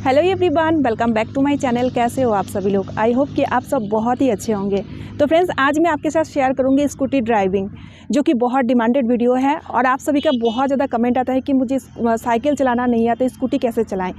Hello everyone, welcome back to my channel. कैसे हो आप सभी लोग? आई होप कि आप सब बहुत ही अच्छे होंगे। तो फ्रेंड्स, आज मैं आपके साथ शेयर करूंगी स्कूटी ड्राइविंग, जो कि बहुत डिमांडेड वीडियो है और आप सभी का बहुत ज़्यादा कमेंट आता है कि मुझे साइकिल चलाना नहीं आता, स्कूटी कैसे चलाएं।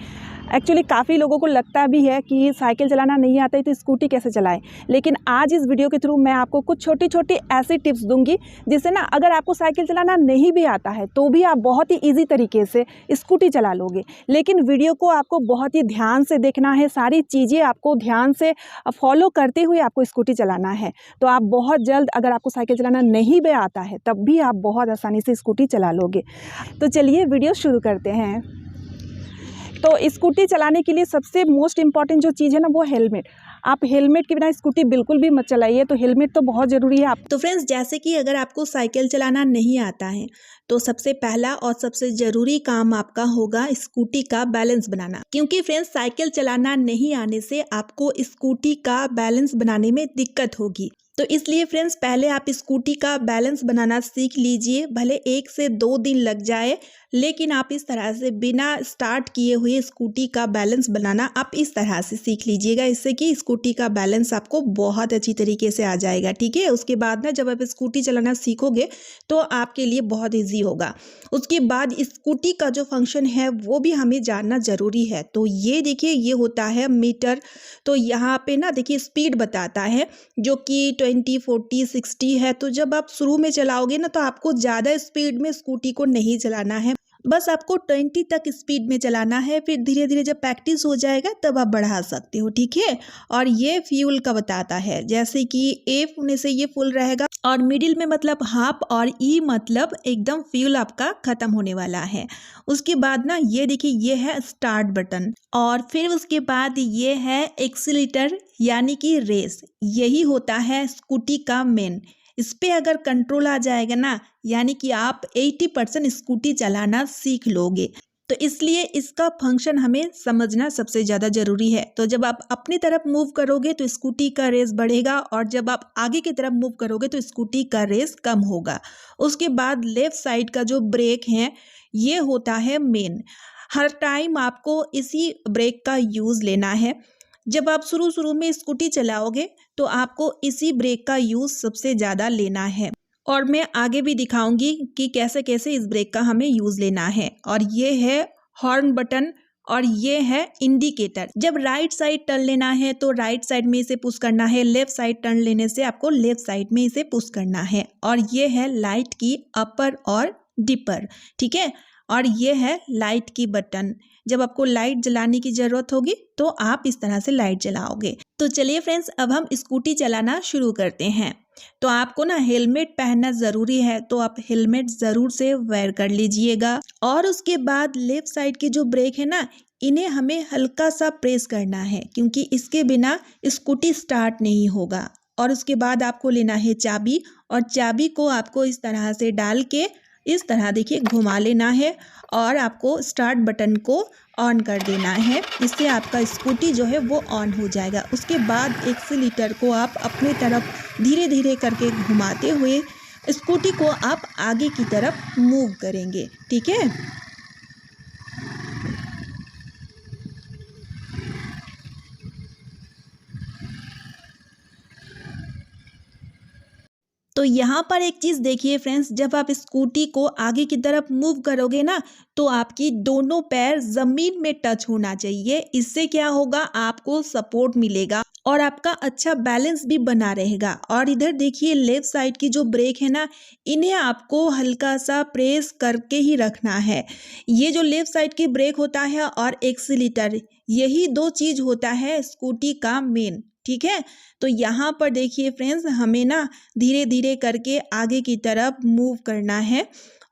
एक्चुअली काफ़ी लोगों को लगता भी है कि साइकिल चलाना नहीं आता है तो स्कूटी कैसे चलाएं, लेकिन आज इस वीडियो के थ्रू मैं आपको कुछ छोटी छोटी ऐसी टिप्स दूंगी जिससे ना अगर आपको साइकिल चलाना नहीं भी आता है तो भी आप बहुत ही ईजी तरीके से स्कूटी चला लोगे। लेकिन वीडियो को आपको बहुत ही ध्यान से देखना है, सारी चीज़ें आपको ध्यान से फॉलो करते हुए आपको स्कूटी चलाना है। तो आप बहुत जल्द, अगर आपको साइकिल चलाना नहीं भी आता है तब भी आप बहुत आसानी से स्कूटी चला लोगे। तो चलिए वीडियो शुरू करते हैं। तो स्कूटी चलाने के लिए सबसे मोस्ट इम्पॉर्टेंट जो चीज़ है ना, वो हेलमेट। आप हेलमेट के बिना स्कूटी बिल्कुल भी मत चलाइए, तो हेलमेट तो बहुत ज़रूरी है। आप तो फ्रेंड्स, जैसे कि अगर आपको साइकिल चलाना नहीं आता है तो सबसे पहला और सबसे ज़रूरी काम आपका होगा स्कूटी का बैलेंस बनाना, क्योंकि फ्रेंड्स साइकिल चलाना नहीं आने से आपको स्कूटी का बैलेंस बनाने में दिक्कत होगी। तो इसलिए फ्रेंड्स, पहले आप स्कूटी का बैलेंस बनाना सीख लीजिए। भले 1 से 2 दिन लग जाए, लेकिन आप इस तरह से बिना स्टार्ट किए हुए स्कूटी का बैलेंस बनाना आप इस तरह से सीख लीजिएगा, इससे कि स्कूटी का बैलेंस आपको बहुत अच्छी तरीके से आ जाएगा। ठीक है, उसके बाद ना जब आप स्कूटी चलाना सीखोगे तो आपके लिए बहुत ईजी होगा। उसके बाद स्कूटी का जो फंक्शन है वो भी हमें जानना ज़रूरी है। तो ये देखिए, ये होता है मीटर। तो यहाँ पे ना देखिए स्पीड बताता है, जो कि 20, 40, 60 है। तो जब आप शुरू में चलाओगे ना तो आपको ज़्यादा स्पीड में स्कूटी को नहीं चलाना है, बस आपको 20 तक स्पीड में चलाना है। फिर धीरे धीरे जब प्रैक्टिस हो जाएगा तब आप बढ़ा सकते हो। ठीक है, और ये फ्यूल का बताता है, जैसे कि ए होने से ये फुल रहेगा और मिडिल में मतलब हाफ और ई मतलब एकदम फ्यूल आपका खत्म होने वाला है। उसके बाद ना ये देखिए, ये है स्टार्ट बटन और फिर उसके बाद ये है एक्सीलेटर यानी कि रेस। यही होता है स्कूटी का मेन। इस पे अगर कंट्रोल आ जाएगा ना, यानी कि आप 80% स्कूटी चलाना सीख लोगे। तो इसलिए इसका फंक्शन हमें समझना सबसे ज़्यादा ज़रूरी है। तो जब आप अपनी तरफ मूव करोगे तो स्कूटी का रेस बढ़ेगा और जब आप आगे की तरफ मूव करोगे तो स्कूटी का रेस कम होगा। उसके बाद लेफ़्ट साइड का जो ब्रेक है ये होता है मेन। हर टाइम आपको इसी ब्रेक का यूज़ लेना है। जब आप शुरू में स्कूटी चलाओगे तो आपको इसी ब्रेक का यूज़ सबसे ज़्यादा लेना है और मैं आगे भी दिखाऊंगी कि कैसे कैसे इस ब्रेक का हमें यूज़ लेना है। और ये है हॉर्न बटन और ये है इंडिकेटर। जब राइट साइड टर्न लेना है तो राइट साइड में इसे पुश करना है, लेफ्ट साइड टर्न लेने से आपको लेफ्ट साइड में इसे पुश करना है। और ये है लाइट की अपर और डिपर। ठीक है, और ये है लाइट की बटन। जब आपको लाइट जलाने की ज़रूरत होगी तो आप इस तरह से लाइट जलाओगे। तो चलिए फ्रेंड्स, अब हम स्कूटी चलाना शुरू करते हैं। तो आपको ना हेलमेट पहनना ज़रूरी है, तो आप हेलमेट ज़रूर से वेयर कर लीजिएगा। और उसके बाद लेफ्ट साइड के जो ब्रेक है ना, इन्हें हमें हल्का सा प्रेस करना है, क्योंकि इसके बिना स्कूटी स्टार्ट नहीं होगा। और उसके बाद आपको लेना है चाबी और चाबी को आपको इस तरह से डाल के इस तरह देखिए घुमा लेना है और आपको स्टार्ट बटन को ऑन कर देना है। इससे आपका स्कूटी जो है वो ऑन हो जाएगा। उसके बाद एक्सीलेटर को आप अपनी तरफ धीरे धीरे करके घुमाते हुए स्कूटी को आप आगे की तरफ मूव करेंगे। ठीक है, तो यहाँ पर एक चीज़ देखिए फ्रेंड्स, जब आप स्कूटी को आगे की तरफ मूव करोगे ना तो आपकी दोनों पैर ज़मीन में टच होना चाहिए। इससे क्या होगा, आपको सपोर्ट मिलेगा और आपका अच्छा बैलेंस भी बना रहेगा। और इधर देखिए लेफ्ट साइड की जो ब्रेक है ना, इन्हें आपको हल्का सा प्रेस करके ही रखना है। ये जो लेफ्ट साइड की ब्रेक होता है और एक्सीलेटर, यही 2 चीज़ होता है स्कूटी का मेन। ठीक है, तो यहाँ पर देखिए फ्रेंड्स, हमें ना धीरे धीरे करके आगे की तरफ मूव करना है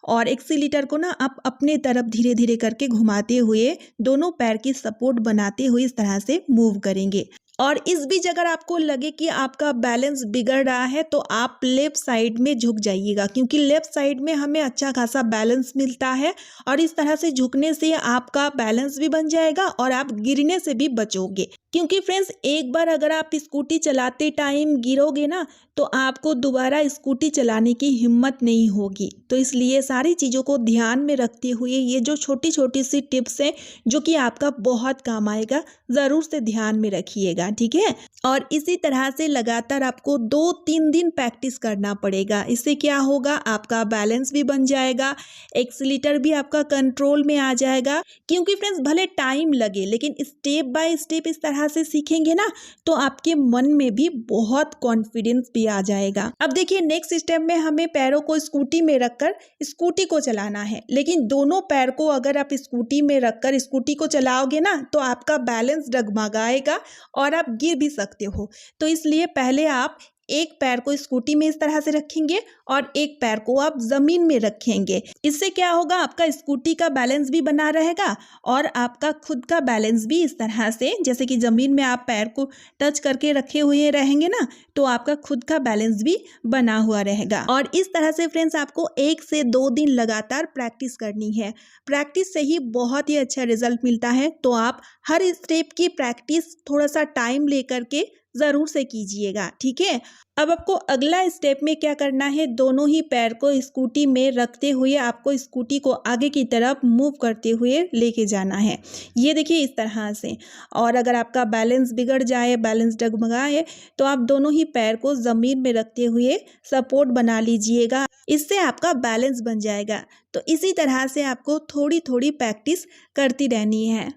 और एक्सीलेटर को ना आप अपने तरफ धीरे धीरे करके घुमाते हुए दोनों पैर की सपोर्ट बनाते हुए इस तरह से मूव करेंगे। और इस बीच अगर आपको लगे कि आपका बैलेंस बिगड़ रहा है तो आप लेफ़्ट साइड में झुक जाइएगा, क्योंकि लेफ़्ट साइड में हमें अच्छा खासा बैलेंस मिलता है और इस तरह से झुकने से आपका बैलेंस भी बन जाएगा और आप गिरने से भी बचोगे। क्योंकि फ्रेंड्स एक बार अगर आप स्कूटी चलाते टाइम गिरोगे ना तो आपको दोबारा स्कूटी चलाने की हिम्मत नहीं होगी। तो इसलिए सारी चीज़ों को ध्यान में रखते हुए ये जो छोटी छोटी सी टिप्स हैं जो कि आपका बहुत काम आएगा, ज़रूर से ध्यान में रखिएगा, ठीक है। और इसी तरह से लगातार आपको 2-3 दिन प्रैक्टिस करना पड़ेगा। इससे क्या होगा, आपका बैलेंस भी बन जाएगा, एक्सीलेटर भी आपका कंट्रोल में आ जाएगा। क्योंकि फ्रेंड्स भले टाइम लगे लेकिन स्टेप बाय स्टेप इस तरह से सीखेंगे ना तो आपके मन में भी बहुत कॉन्फिडेंस भी आ जाएगा। अब देखिए नेक्स्ट स्टेप में हमें पैरों को स्कूटी में रखकर स्कूटी को चलाना है, लेकिन दोनों पैर को अगर आप स्कूटी में रखकर स्कूटी को चलाओगे ना तो आपका बैलेंस डगमगाएगा और आप गिर भी सकते हो। तो इसलिए पहले आप एक पैर को स्कूटी में इस तरह से रखेंगे और एक पैर को आप ज़मीन में रखेंगे। इससे क्या होगा, आपका स्कूटी का बैलेंस भी बना रहेगा और आपका खुद का बैलेंस भी इस तरह से, जैसे कि ज़मीन में आप पैर को टच करके रखे हुए रहेंगे ना तो आपका खुद का बैलेंस भी बना हुआ रहेगा। और इस तरह से फ्रेंड्स आपको 1 से 2 दिन लगातार प्रैक्टिस करनी है। प्रैक्टिस से ही बहुत ही अच्छा रिजल्ट मिलता है। तो आप हर स्टेप की प्रैक्टिस थोड़ा सा टाइम लेकर के ज़रूर से कीजिएगा, ठीक है। अब आपको अगला स्टेप में क्या करना है, दोनों ही पैर को स्कूटी में रखते हुए आपको स्कूटी को आगे की तरफ मूव करते हुए लेके जाना है। ये देखिए इस तरह से। और अगर आपका बैलेंस बिगड़ जाए, बैलेंस डगमगाए, तो आप दोनों ही पैर को ज़मीन में रखते हुए सपोर्ट बना लीजिएगा। इससे आपका बैलेंस बन जाएगा। तो इसी तरह से आपको थोड़ी थोड़ी प्रैक्टिस करती रहनी है।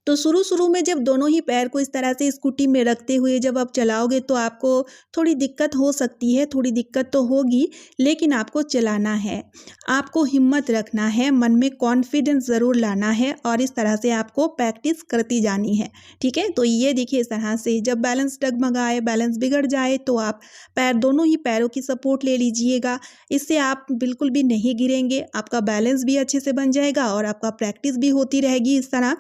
तो शुरू में जब दोनों ही पैर को इस तरह से स्कूटी में रखते हुए जब आप चलाओगे तो आपको थोड़ी दिक्कत हो सकती है, थोड़ी दिक्कत तो होगी, लेकिन आपको चलाना है, आपको हिम्मत रखना है, मन में कॉन्फिडेंस ज़रूर लाना है और इस तरह से आपको प्रैक्टिस करती जानी है, ठीक है। तो ये देखिए इस तरह से जब बैलेंस डगमगाए, बैलेंस बिगड़ जाए तो आप दोनों ही पैरों की सपोर्ट ले लीजिएगा। इससे आप बिल्कुल भी नहीं गिरेंगे, आपका बैलेंस भी अच्छे से बन जाएगा और आपका प्रैक्टिस भी होती रहेगी इस तरह।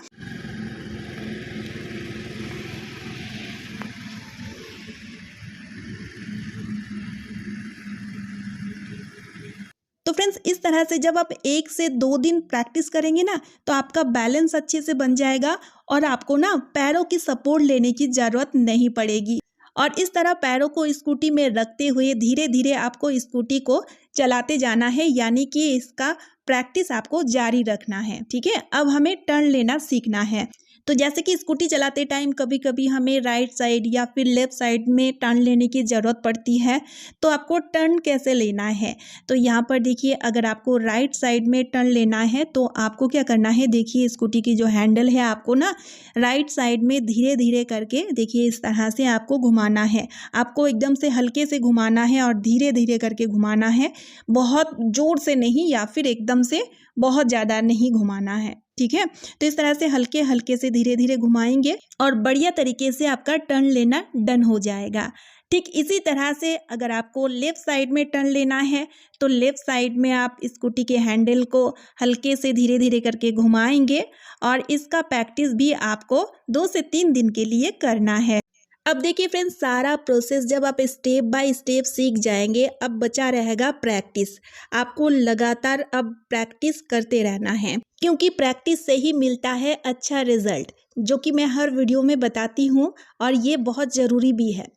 तो फ्रेंड्स इस तरह से जब आप 1 से 2 दिन प्रैक्टिस करेंगे ना तो आपका बैलेंस अच्छे से बन जाएगा और आपको ना पैरों की सपोर्ट लेने की ज़रूरत नहीं पड़ेगी। और इस तरह पैरों को स्कूटी में रखते हुए धीरे धीरे आपको स्कूटी को चलाते जाना है, यानी कि इसका प्रैक्टिस आपको जारी रखना है, ठीक है। अब हमें टर्न लेना सीखना है। तो जैसे कि स्कूटी चलाते टाइम कभी कभी हमें राइट साइड या फिर लेफ़्ट साइड में टर्न लेने की ज़रूरत पड़ती है, तो आपको टर्न कैसे लेना है, तो यहाँ पर देखिए अगर आपको राइट साइड में टर्न लेना है तो आपको क्या करना है, देखिए स्कूटी की जो हैंडल है आपको ना राइट साइड में धीरे धीरे करके देखिए इस तरह से आपको घुमाना है। आपको एकदम से हल्के से घुमाना है और धीरे धीरे करके घुमाना है, बहुत ज़ोर से नहीं या फिर एकदम से बहुत ज़्यादा नहीं घुमाना है, ठीक है। तो इस तरह से हल्के हल्के से धीरे धीरे घुमाएंगे और बढ़िया तरीके से आपका टर्न लेना डन हो जाएगा। ठीक इसी तरह से अगर आपको लेफ़्ट साइड में टर्न लेना है तो लेफ़्ट साइड में आप स्कूटी के हैंडल को हल्के से धीरे धीरे करके घुमाएंगे और इसका प्रैक्टिस भी आपको 2 से 3 दिन के लिए करना है। अब देखिए फ्रेंड्स सारा प्रोसेस जब आप स्टेप बाय स्टेप सीख जाएंगे, अब बचा रहेगा प्रैक्टिस। आपको लगातार अब प्रैक्टिस करते रहना है, क्योंकि प्रैक्टिस से ही मिलता है अच्छा रिजल्ट, जो कि मैं हर वीडियो में बताती हूँ और ये बहुत ज़रूरी भी है।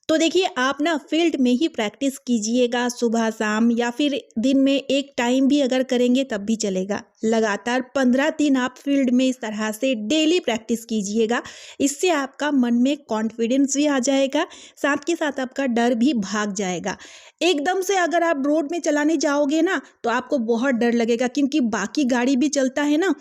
तो देखिए आप ना फील्ड में ही प्रैक्टिस कीजिएगा, सुबह शाम या फिर दिन में एक टाइम भी अगर करेंगे तब भी चलेगा। लगातार 15 दिन आप फील्ड में इस तरह से डेली प्रैक्टिस कीजिएगा। इससे आपका मन में कॉन्फिडेंस भी आ जाएगा, साथ के साथ आपका डर भी भाग जाएगा। एकदम से अगर आप रोड में चलाने जाओगे ना तो आपको बहुत डर लगेगा, क्योंकि बाकी गाड़ी भी चलता है ना,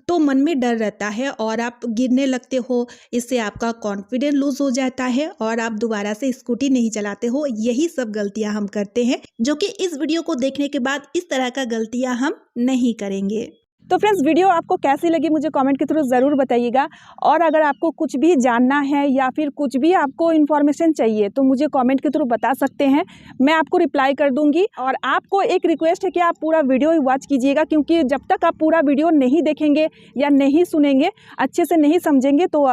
तो मन में डर रहता है और आप गिरने लगते हो। इससे आपका कॉन्फिडेंस लूज हो जाता है और आप दोबारा से स्कूटी नहीं चलाते हो। यही सब गलतियां हम करते हैं, जो कि इस वीडियो को देखने के बाद इस तरह का गलतियां हम नहीं करेंगे। तो फ्रेंड्स वीडियो आपको कैसी लगी मुझे कमेंट के थ्रू ज़रूर बताइएगा। और अगर आपको कुछ भी जानना है या फिर कुछ भी आपको इन्फॉर्मेशन चाहिए तो मुझे कमेंट के थ्रू बता सकते हैं, मैं आपको रिप्लाई कर दूंगी। और आपको एक रिक्वेस्ट है कि आप पूरा वीडियो वॉच कीजिएगा, क्योंकि जब तक आप पूरा वीडियो नहीं देखेंगे या नहीं सुनेंगे, अच्छे से नहीं समझेंगे तो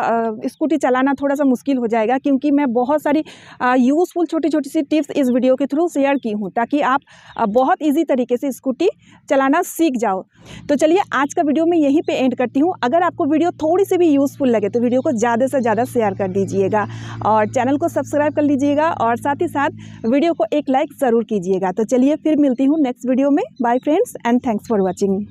स्कूटी चलाना थोड़ा सा मुश्किल हो जाएगा। क्योंकि मैं बहुत सारी यूज़फुल छोटी छोटी सी टिप्स इस वीडियो के थ्रू शेयर की हूँ, ताकि आप बहुत ईजी तरीके से स्कूटी चलाना सीख जाओ। तो चलिए आज का वीडियो मैं यहीं पे एंड करती हूँ। अगर आपको वीडियो थोड़ी सी भी यूज़फुल लगे तो वीडियो को ज़्यादा से ज़्यादा शेयर कर दीजिएगा और चैनल को सब्सक्राइब कर लीजिएगा और साथ ही साथ वीडियो को एक लाइक ज़रूर कीजिएगा। तो चलिए फिर मिलती हूँ नेक्स्ट वीडियो में। Bye friends and thanks for watching.